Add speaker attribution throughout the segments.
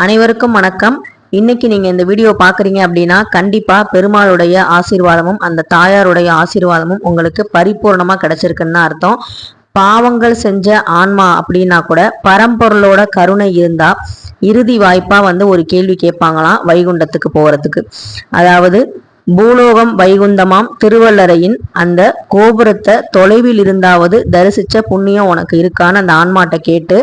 Speaker 1: அனைவருக்கும் வணக்கம். இன்னைக்கு நீங்க இந்த வீடியோ பாக்குறீங்க அப்படின்னா கண்டிப்பா பெருமாளுடைய ஆசீர்வாதமும் அந்த தாயாருடைய ஆசீர்வாதமும் உங்களுக்கு பரிபூர்ணமா கிடைச்சிருக்குன்னு அர்த்தம். பாவங்கள் செஞ்ச ஆன்மா அப்படின்னா கூட பரம்பொருளோட கருணை இருந்தா இறுதி வாய்ப்பா ஒரு கேள்வி கேட்பாங்களாம் வைகுண்டத்துக்கு போறதுக்கு. அதாவது பூலோகம் வைகுந்தமாம் திருவள்ளரையின் அந்த கோபுரத்தை தொலைவில் இருந்தாவது தரிசிச்ச புண்ணியம் உனக்கு இருக்கான்னு அந்த ஆன்மாட்ட கேட்டு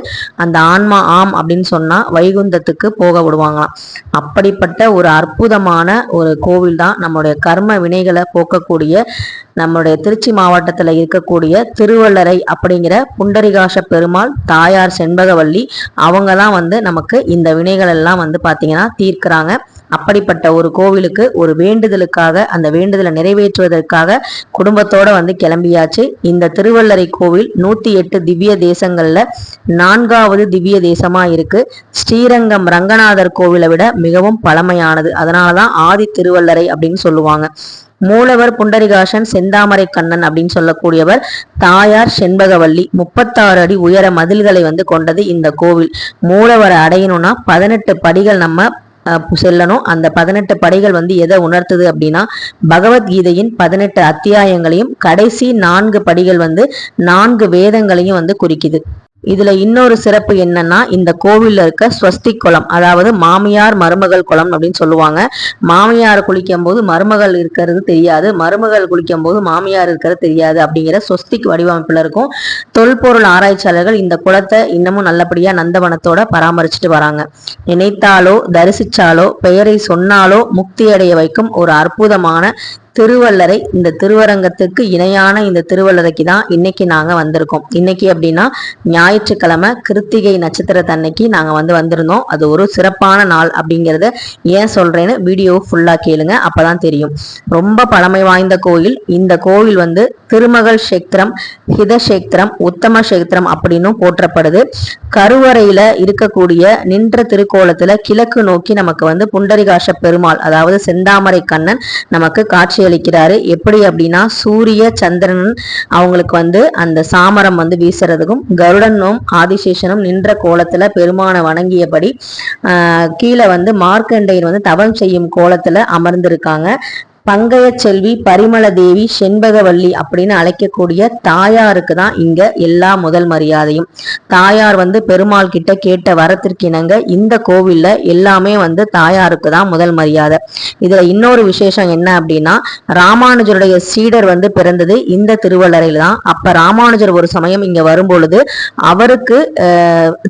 Speaker 1: அந்த ஆன்மா ஆம் அப்படின்னு சொன்னா வைகுந்தத்துக்கு போக விடுவாங்களாம். அப்படிப்பட்ட ஒரு அற்புதமான ஒரு கோவில் தான் நம்மளுடைய கர்ம வினைகளை போக்கக்கூடிய நம்மளுடைய திருச்சி மாவட்டத்துல இருக்கக்கூடிய திருவள்ளரை அப்படிங்கிற புண்டரிகாச பெருமாள் தாயார் செண்பகவல்லி. அவங்க தான் நமக்கு இந்த வினைகள் எல்லாம் பாத்தீங்கன்னா தீர்க்கிறாங்க. அப்படிப்பட்ட ஒரு கோவிலுக்கு ஒரு வேண்டுதலுக்காக அந்த வேண்டுதலை நிறைவேற்றுவதற்காக குடும்பத்தோட கிளம்பியாச்சு. இந்த திருவள்ளரை கோவில் 108 திவ்ய தேசங்கள்ல 4வது திவ்ய தேசமா இருக்கு. ஸ்ரீரங்கம் ரங்கநாதர் கோவிலை விட மிகவும் பழமையானது. அதனாலதான் ஆதி திருவள்ளரை அப்படின்னு சொல்லுவாங்க. மூலவர் புண்டரிகாசன் செந்தாமரை கண்ணன் அப்படின்னு சொல்லக்கூடியவர். தாயார் செண்பகவல்லி. 36 அடி உயர மதில்களை கொண்டது இந்த கோவில். மூலவரை அடையணும்னா 18 படிகள் நம்ம செல்லணும். அந்த 18 படிகள் எதை உணர்த்துது அப்படின்னா பகவத்கீதையின் 18 அத்தியாயங்களையும் கடைசி 4 படிகள் 4 வேதங்களையும் குறிக்குது. இதுல இன்னொரு சிறப்பு என்னன்னா இந்த கோவில்ல இருக்க ஸ்வஸ்தி குளம், அதாவது மாமியார் மருமகள் குளம் அப்படின்னு சொல்லுவாங்க. மாமியார் குளிக்கும் போது மருமகள் இருக்கிறது தெரியாது, மருமகள் குளிக்கும் போது மாமியார் இருக்கிறது தெரியாது அப்படிங்கிற ஸ்வஸ்திக் வடிவமைப்புல இருக்கும். தொல்பொருள் ஆராய்ச்சியாளர்கள் இந்த குளத்தை இன்னமும் நல்லபடியா நந்தவனத்தோட பராமரிச்சுட்டு வராங்க. நினைத்தாலோ தரிசிச்சாலோ பெயரை சொன்னாலோ முக்தி அடைய வைக்கும் ஒரு அற்புதமான திருவள்ளரை. இந்த திருவரங்கத்துக்கு இணையான இந்த திருவள்ளரைக்கு தான் இன்னைக்கு நாங்க வந்திருக்கோம். இன்னைக்கு அப்படின்னா ஞாயிற்றுக்கிழமை கிருத்திகை நட்சத்திரத்தன்னைக்கு நாங்க வந்திருந்தோம். அது ஒரு சிறப்பான நாள். அப்படிங்கறத ஏன் சொல்றேன்னு வீடியோ ஃபுல்லா கேளுங்க, அப்பதான் தெரியும். ரொம்ப பழமை வாய்ந்த கோயில். இந்த கோவில் திருமகள் கஷேத்திரம், ஹிதக்ஷேத்திரம், உத்தம கஷேத்திரம் அப்படின்னு போற்றப்படுது. கருவறையில இருக்கக்கூடிய நின்ற திருக்கோலத்துல கிழக்கு நோக்கி நமக்கு புண்டரிகாச பெருமாள், அதாவது செந்தாமரை கண்ணன் நமக்கு காட்சி அளிக்கிறாரு. எப்படி அப்படின்னா சூரிய சந்திரன் அவங்களுக்கு அந்த சாமரம் வீசுறதுக்கும் கருடனும் ஆதிசேஷனும் நின்ற கோலத்துல பெருமானை வணங்கியபடி கீழே மார்க்கண்டையர் தவம் செய்யும் கோலத்துல அமர்ந்திருக்காங்க. பங்கைய செல்வி பரிமள தேவி செண்பகவல்லி அப்படின்னு அழைக்கக்கூடிய தாயாருக்கு தான் இங்க எல்லா முதல் மரியாதையும். தாயார் பெருமாள் கிட்ட கேட்ட வரத்திற்கு இணங்க இந்த கோவில்ல எல்லாமே தாயாருக்கு தான் முதல் மரியாதை. இதுல இன்னொரு விசேஷம் என்ன அப்படின்னா ராமானுஜருடைய சீடர் பிறந்தது இந்த திருவள்ளரையில தான். அப்ப ராமானுஜர் ஒரு சமயம் இங்க வரும்பொழுது அவருக்கு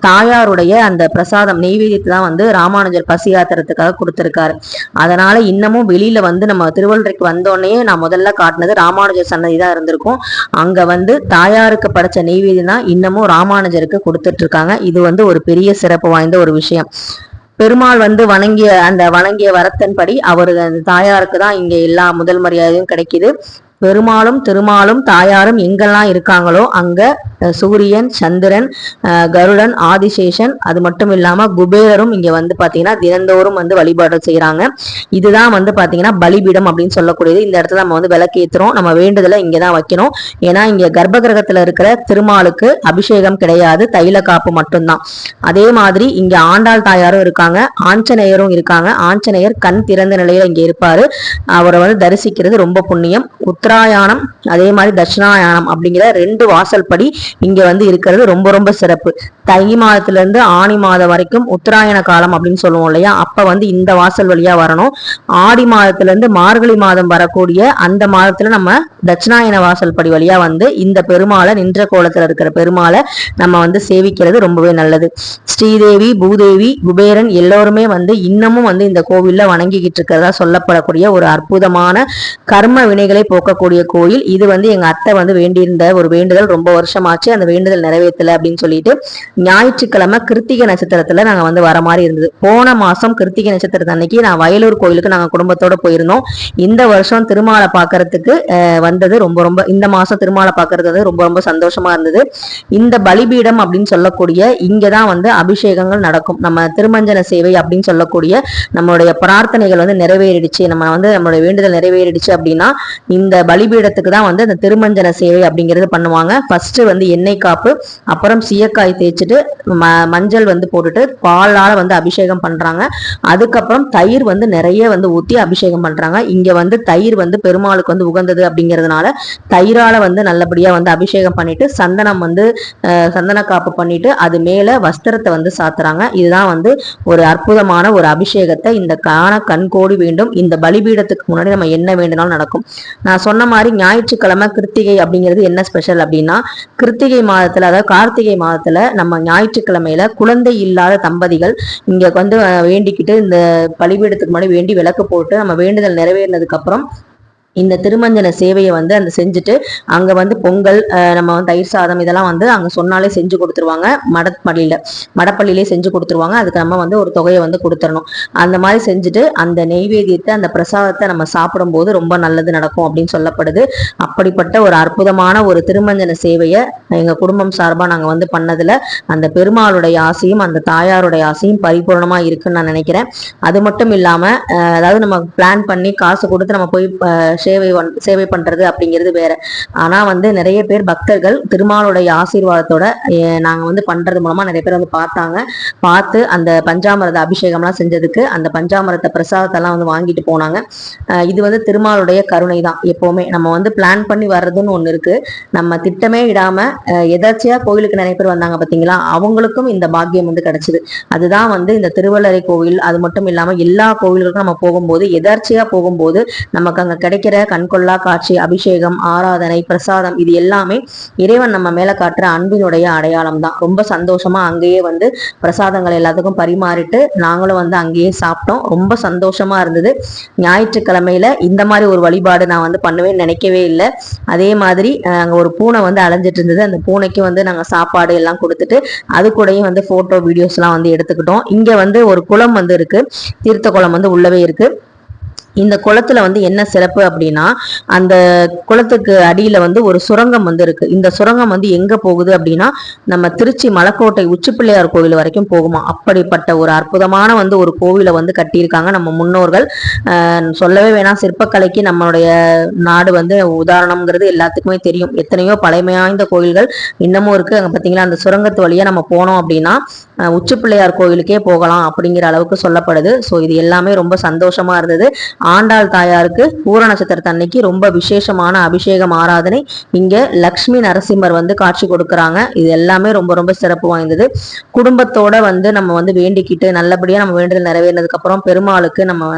Speaker 1: தாயாருடைய அந்த பிரசாதம் நெய்வேதியத்தை தான் ராமானுஜர் பசியாத்திரத்துக்காக கொடுத்திருக்காரு. அதனால இன்னமும் வெளியில நம்ம திருவள்ளரைக்கு வந்தோடனே நான் முதல்ல காட்டினது ராமானுஜர் சன்னதி தான் இருந்திருக்கும். அங்க தாயாருக்கு படைச்ச நெய்வேதியம் தான் இன்னமும் ராமானுஜருக்கு கொடுத்துட்டு இருக்காங்க. இது ஒரு பெரிய சிறப்பு வாய்ந்த ஒரு விஷயம். பெருமாள் வணங்கிய வரத்தின்படி அவரு தாயாருக்கு தான் இங்க எல்லா முதல் மரியாதையும் கிடைக்குது. பெருமாளும் திருமாலும் தாயாரும் எங்கெல்லாம் இருக்காங்களோ அங்க சூரியன், சந்திரன், கருடன், ஆதிசேஷன், அது மட்டும் இல்லாம குபேரரும் இங்க பாத்தீங்கன்னா தினந்தோறும் வழிபாடு செய்யறாங்க. இதுதான் பாத்தீங்கன்னா பலிபீடம் அப்படின்னு சொல்லக்கூடியது. இந்த இடத்துல நம்ம விளக்கேத்துறோம். நம்ம வேண்டுதலை இங்கதான் வைக்கணும். ஏன்னா இங்க கர்ப்ப கிரகத்துல இருக்கிற திருமாலுக்கு அபிஷேகம் கிடையாது, தைல காப்பு மட்டும்தான். அதே மாதிரி இங்க ஆண்டாள் தாயாரும் இருக்காங்க, ஆஞ்சநேயரும் இருக்காங்க. ஆஞ்சநேயர் கண் திறந்த நிலையில இங்க இருப்பாரு. அவரை தரிசிக்கிறது ரொம்ப புண்ணியம். உத்தராயணம் அதே மாதிரி தட்சிணாயணம் அப்படிங்கிற 2 வாசல் படி இங்க இருக்கிறது ரொம்ப ரொம்ப சிறப்பு. தை மாதத்துல இருந்து ஆணி மாதம் வரைக்கும் உத்தராயண காலம் அப்படின்னு சொல்லுவோம் இல்லையா, அப்ப இந்த வாசல் வழியா வரணும். ஆடி மாதத்துல இருந்து மார்கழி மாதம் வரக்கூடிய அந்த மாதத்துல நம்ம தட்சிணாயன வாசல் படி வழியா இந்த பெருமாளை நின்ற கோலத்துல இருக்கிற பெருமாளை நம்ம சேவிக்கிறது ரொம்பவே நல்லது. ஸ்ரீதேவி, பூதேவி, குபேரன் எல்லோருமே இன்னமும் இந்த கோவில்ல வணங்கிக்கிட்டு இருக்கிறதா சொல்லப்படக்கூடிய ஒரு அற்புதமான கர்ம வினைகளை போக்கக்கூடிய கோயில். இது எங்க அத்தை வேண்டியிருந்த ஒரு வேண்டுதல். ரொம்ப வருஷமாச்சு அந்த வேண்டுதல் நிறைவேற்றல அப்படின்னு சொல்லிட்டு ஞாயிற்றுக்கிழமை கிருத்திகை நட்சத்திரத்துல நாங்க வர மாதிரி இருந்தது. போன மாசம் கிருத்திகை நட்சத்திரத்து அன்னைக்கு நான் வயலூர் கோயிலுக்கு நாங்க குடும்பத்தோட போயிருந்தோம். இந்த வருஷம் திருமாலை பாக்குறதுக்கு வந்தது ரொம்ப இந்த மாசம் திருமாலை பாக்குறது ரொம்ப ரொம்ப சந்தோஷமா இருந்தது. இந்த பலிபீடம் அப்படின்னு சொல்லக்கூடிய இங்கதான் அபிஷேகங்கள் நடக்கும். நம்ம திருமஞ்சன சேவை அப்படின்னு சொல்லக்கூடிய நம்மளுடைய பிரார்த்தனைகள் நிறைவேறிடுச்சு, நம்ம நம்மளுடைய வேண்டுதல் நிறைவேறிடுச்சு அப்படின்னா இந்த பலிபீடத்துக்கு தான் அந்த திருமஞ்சன சேவை அப்படிங்கிறது பண்ணுவாங்க. ஃபர்ஸ்ட் எண்ணெய் காப்பு, அப்புறம் சீயக்காய் தேய்ச்சிட்டு செஞ்சுட்டு மஞ்சள் வந்து போட்டுட்டு பாலால வந்து அபிஷேகம் பண்றாங்க. அதுக்கப்புறம் தயிர் வந்து நிறைய வந்து ஊத்தி அபிஷேகம் பண்றாங்க. இங்க வந்து தயிர் வந்து பெருமாளுக்கு வந்து உகந்தது அப்படிங்கிறதுனால தயிரால வந்து நல்லபடியா வந்து அபிஷேகம் பண்ணிட்டு சந்தனம் வந்து சந்தன காப்பு பண்ணிட்டு அது மேல வஸ்திரத்தை வந்து சாத்துறாங்க. இதுதான் வந்து ஒரு அற்புதமான ஒரு அபிஷேகத்தை இந்த காண கண்கோடி வேண்டும். இந்த பலிபீடத்துக்கு முன்னாடி நம்ம என்ன வேண்டுனாலும் நடக்கும். நான் சொன்ன மாதிரி ஞாயிற்றுக்கிழமை கிருத்திகை அப்படிங்கிறது என்ன ஸ்பெஷல் அப்படின்னா, கிருத்திகை மாதத்துல அதாவது கார்த்திகை மாதத்துல நம்ம ஞாயிற்றுக்கிழமையில குழந்தை இல்லாத தம்பதிகள் இங்க வந்து வேண்டிக்கிட்டு இந்த பலிபீடத்துக்கு முன்னாடி வேண்டி விளக்கு போட்டு நம்ம வேண்டுதல் நிறைவேறினதுக்கு அப்புறம் இந்த திருமஞ்சன சேவையை வந்து அந்த செஞ்சுட்டு அங்க வந்து பொங்கல் நம்ம வந்து தயிர் சாதம் இதெல்லாம் வந்து அங்க சொன்னாலே செஞ்சு கொடுத்துருவாங்க. மடப்பள்ளியிலே செஞ்சு கொடுத்துருவாங்க. அதுக்கு நம்ம வந்து ஒரு தொகையை வந்து கொடுத்துடணும். அந்த மாதிரி செஞ்சுட்டு அந்த நெய்வேத்தியத்தை அந்த பிரசாதத்தை நம்ம சாப்பிடும் போது ரொம்ப நல்லது நடக்கும் அப்படின்னு சொல்லப்படுது. அப்படிப்பட்ட ஒரு அற்புதமான ஒரு திருமஞ்சன சேவையை எங்க குடும்பம் சார்பா நாங்க வந்து பண்ணதுல அந்த பெருமாளுடைய ஆசையும் அந்த தாயாருடைய ஆசையும் பரிபூர்ணமா இருக்குன்னு நான் நினைக்கிறேன். அது மட்டும் இல்லாம அதாவது நம்ம பிளான் பண்ணி காசு கொடுத்து நம்ம போய் சேவை பண்றது அப்படிங்கிறது வேற. ஆனா வந்து நிறைய பேர் பக்தர்கள் திருமாலுடைய ஆசீர்வாதத்தோட நாங்க வந்து பண்றது மூலமா நிறைய பேர் வந்து பார்த்து அந்த பஞ்சாமிரத அபிஷேகம்லாம் செஞ்சதுக்கு அந்த பஞ்சாமிரத பிரசாதத்தெல்லாம் வந்து வாங்கிட்டு போனாங்க. இது வந்து திருமாலுடைய கருணை தான். எப்பவுமே நம்ம வந்து பிளான் பண்ணி வர்றதுன்னு ஒண்ணு இருக்கு. நம்ம திட்டமே இடாம எதாச்சியா கோயிலுக்கு நிறைய பேர் வந்தாங்க பாத்தீங்களா, அவங்களுக்கும் இந்த பாக்கியம் வந்து கிடைச்சது. அதுதான் வந்து இந்த திருவள்ளரை கோவில் அது மட்டும் இல்லாம எல்லா கோவில்களுக்கும் நம்ம போகும்போது எதார்ச்சியா போகும்போது நமக்கு அங்க கிடைக்கிற கண்கொள்ளா காட்சி, அபிஷேகம், ஆராதனை, பிரசாதம் இது எல்லாமே இறைவன் நம்ம மேல காட்டுற அன்பினுடைய அடையாளம் தான். ரொம்ப சந்தோஷமா அங்கேயே வந்து பிரசாதங்கள் எல்லாத்துக்கும் பரிமாறிட்டு நாங்களும் வந்து அங்கேயே சாப்பிட்டோம். ரொம்ப சந்தோஷமா இருந்தது. ஞாயிற்றுக்கிழமையில இந்த மாதிரி ஒரு வழிபாடு நான் வந்து பண்ணுவேன்னு நினைக்கவே இல்லை. அதே மாதிரி அங்க ஒரு பூனை வந்து அலைஞ்சிட்டு இருந்தது. அந்த பூனைக்கு வந்து நாங்க சாப்பாடு எல்லாம் கொடுத்துட்டு அது கூடயும் வந்து போட்டோ வீடியோஸ் எல்லாம் வந்து எடுத்துக்கிட்டோம். இங்க வந்து ஒரு குளம் வந்து இருக்கு, தீர்த்த குளம் வந்து உள்ளவே இருக்கு. இந்த குளத்துல வந்து என்ன சிறப்பு அப்படின்னா, அந்த குளத்துக்கு அடியில வந்து ஒரு சுரங்கம் வந்து இருக்கு. இந்த சுரங்கம் வந்து எங்க போகுது அப்படின்னா நம்ம திருச்சி மலைக்கோட்டை உச்சிப்பிள்ளையார் கோவில் வரைக்கும் போகுமா. அப்படிப்பட்ட ஒரு அற்புதமான வந்து ஒரு கோவிலை வந்து கட்டியிருக்காங்க நம்ம முன்னோர்கள். சொல்லவே வேணாம், சிற்பக்கலைக்கு நம்மளுடைய நாடு வந்து உதாரணம்ங்கிறது எல்லாத்துக்குமே தெரியும். எத்தனையோ பழமையாய்ந்த கோயில்கள் இன்னமும் இருக்கு. அங்க பாத்தீங்களா அந்த சுரங்கத்து வழியா நம்ம போனோம் அப்படின்னா உச்சிப்பிள்ளையார் கோயிலுக்கே போகலாம் அப்படிங்கிற அளவுக்கு சொல்லப்படுது. ஸோ இது எல்லாமே ரொம்ப சந்தோஷமா இருந்தது. ஆண்டாள் தாயாருக்கு பூர நட்சத்திரத்து அன்னைக்கு ரொம்ப விசேஷமான அபிஷேகம் ஆராதனை. இங்க லக்ஷ்மி நரசிம்மர் வந்து காட்சி கொடுக்கறாங்க. இது எல்லாமே ரொம்ப ரொம்ப சிறப்பு வாய்ந்தது. குடும்பத்தோட வந்து நம்ம வந்து வேண்டிக்கிட்டு நல்லபடியா நம்ம வேண்டுதல் நிறைவேறினதுக்கு அப்புறம் பெருமாளுக்கு நம்ம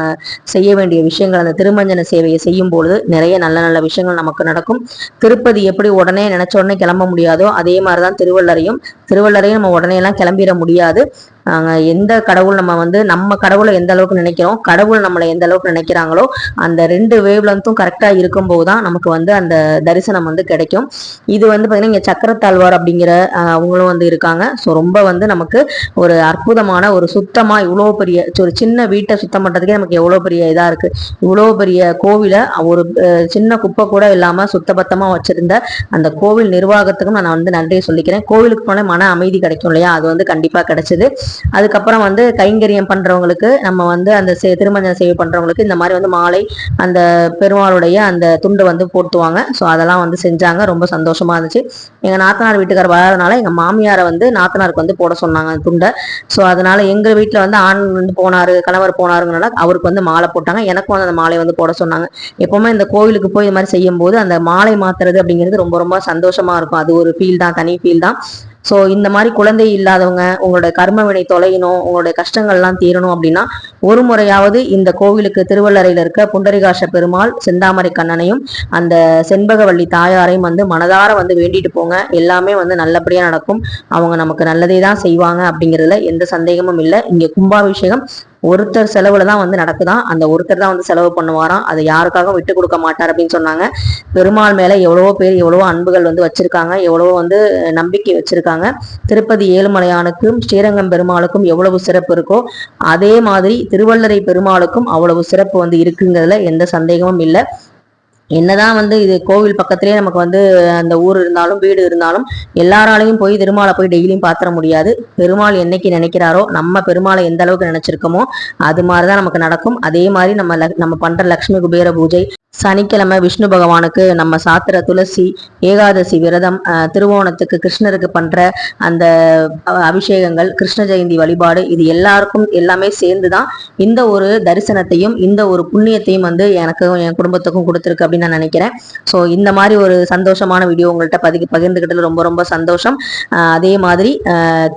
Speaker 1: செய்ய வேண்டிய விஷயங்கள் அந்த திருமஞ்சன சேவையை செய்யும் பொழுது நிறைய நல்ல நல்ல விஷயங்கள் நமக்கு நடக்கும். திருப்பதி எப்படி உடனே நினைச்ச உடனே கிளம்ப முடியாதோ அதே மாதிரிதான் திருவள்ளரையும் நம்ம உடனே எல்லாம் கிளம்பிட முடியாது. எந்த கடவுள் நம்ம கடவுளை எந்த அளவுக்கு நினைக்கிறோம், கடவுள் நம்மளை எந்த அளவுக்கு நினைக்கிறாங்களோ அந்த ரெண்டு வேவ் லென்த்தும் கரெக்டா இருக்கும்போது தான் நமக்கு வந்து அந்த தரிசனம் வந்து கிடைக்கும். இது வந்து பாத்தீங்கன்னா இங்க சக்கரத்தாழ்வார் அப்படிங்கிற அவங்களும் வந்து இருக்காங்க. ஸோ ரொம்ப வந்து நமக்கு ஒரு அற்புதமான ஒரு சுத்தமா இவ்வளோ பெரிய ஒரு சின்ன வீட்டை சுத்தம் பண்றதுக்கே நமக்கு எவ்வளோ பெரிய இதா இருக்கு. இவ்வளோ பெரிய கோவிலை ஒரு சின்ன குப்பை கூட இல்லாம சுத்தபத்தமா வச்சிருந்த அந்த கோவில் நிர்வாகத்துக்கும் நான் வந்து நன்றியை சொல்லிக்கிறேன். கோவிலுக்கு போன மன அமைதி கிடைக்கும் இல்லையா, அது வந்து கண்டிப்பா கிடைச்சது. அதுக்கப்புறம் வந்து கைங்கரியம் பண்றவங்களுக்கு நம்ம வந்து அந்த திருமஞ்சன சேவை பண்றவங்களுக்கு இந்த மாதிரி வந்து மாலை அந்த பெருமாளுடைய அந்த துண்டு வந்து போட்டுவாங்க. ஸோ அதெல்லாம் வந்து செஞ்சாங்க. ரொம்ப சந்தோஷமா இருந்துச்சு. எங்க நாத்தனார் வீட்டுக்கார் வராதனால எங்க மாமியாரை வந்து நாத்தனாருக்கு வந்து போட சொன்னாங்க அந்த துண்டை. ஸோ அதனால எங்க வீட்டுல வந்து ஆண் வந்து போனாரு, கணவர் போனாருங்கனால அவருக்கு வந்து மாலை போட்டாங்க. எனக்கும் வந்து அந்த மாலை வந்து போட சொன்னாங்க. எப்பவுமே இந்த கோவிலுக்கு போய் இது மாதிரி செய்யும் போது அந்த மாலை மாத்துறது அப்படிங்கிறது ரொம்ப ரொம்ப சந்தோஷமா இருக்கும். அது ஒரு ஃபீல் தான், தனி ஃபீல் தான். ஸோ இந்த மாதிரி குழந்தை இல்லாதவங்க உங்களுடைய கர்ம வினை தொலையணும், உங்களுடைய கஷ்டங்கள்லாம் தீரணும் அப்படின்னா ஒரு முறையாவது இந்த கோவிலுக்கு திருவள்ளரையில இருக்க புண்டரிகாஷ பெருமாள், செந்தாமரை கண்ணனையும் அந்த செண்பகவள்ளி தாயாரையும் வந்து மனதார வந்து வேண்டிட்டு போங்க. எல்லாமே வந்து நல்லபடியா நடக்கும். அவங்க நமக்கு நல்லதே தான் செய்வாங்க அப்படிங்கிறதுல எந்த சந்தேகமும் இல்லை. இங்க கும்பாபிஷேகம் ஒருத்தர் செலவுல தான் வந்து நடக்குதான். அந்த ஒருத்தர் தான் வந்து செலவு பண்ணுவாராம். அதை யாருக்காகவும் விட்டு கொடுக்க மாட்டார் அப்படின்னு சொன்னாங்க. பெருமாள் மேல எவ்வளவோ பேர் எவ்வளவோ அன்புகள் வந்து வச்சிருக்காங்க, எவ்வளவோ வந்து நம்பிக்கை வச்சிருக்காங்க. திருப்பதி ஏழுமலையானுக்கும் ஸ்ரீரங்கம் பெருமாளுக்கும் எவ்வளவு சிறப்பு இருக்கோ அதே மாதிரி திருவள்ளரை பெருமாளுக்கும் அவ்வளவு சிறப்பு வந்து இருக்குங்கிறதுல எந்த சந்தேகமும் இல்லை. என்னதான் வந்து இது கோவில் பக்கத்திலேயே நமக்கு வந்து அந்த ஊர் இருந்தாலும் வீடு இருந்தாலும் எல்லாராலையும் போய் திருமாலை போய் டெய்லியும் பாத்திர முடியாது. பெருமாள் என்னைக்கு நினைக்கிறாரோ, நம்ம பெருமாளை எந்த அளவுக்கு நினைச்சிருக்கோமோ அது மாதிரிதான் நமக்கு நடக்கும். அதே மாதிரி நம்ம பண்ற லட்சுமி குபேர பூஜை சனிக்கிழமை விஷ்ணு பகவானுக்கு நம்ம சாத்திர துளசி, ஏகாதசி விரதம், திருவோணத்துக்கு கிருஷ்ணருக்கு பண்ற அந்த அபிஷேகங்கள், கிருஷ்ண ஜெயந்தி வழிபாடு, இது எல்லாமே சேர்ந்துதான் இந்த ஒரு தரிசனத்தையும் இந்த ஒரு புண்ணியத்தையும் வந்து எனக்கும் என் குடும்பத்துக்கும் கொடுத்துருக்கு அப்படின்னு நான் நினைக்கிறேன். ஸோ இந்த மாதிரி ஒரு சந்தோஷமான வீடியோ உங்கள்கிட்ட பகிர்ந்துக்கிட்டதுல ரொம்ப ரொம்ப சந்தோஷம். அதே மாதிரி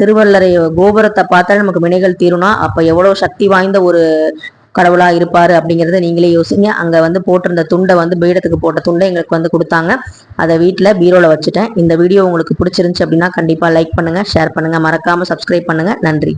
Speaker 1: திருவள்ளரை கோபுரத்தை பார்த்தா நமக்கு வினைகள் தீரும்னா அப்ப எவ்வளவு சக்தி வாய்ந்த ஒரு கடவுளா இருப்பாரு அப்படிங்கறத நீங்களே யோசிங்க. அங்க வந்து போட்டிருந்த துண்டை வந்து பீடத்துக்கு போட்ட துண்டை எங்களுக்கு வந்து கொடுத்தாங்க. அதை வீட்டுல பீரோல வச்சுட்டேன். இந்த வீடியோ உங்களுக்கு பிடிச்சிருந்துச்சு அப்படின்னா கண்டிப்பா லைக் பண்ணுங்க, ஷேர் பண்ணுங்க, மறக்காம சப்ஸ்கிரைப் பண்ணுங்க. நன்றி.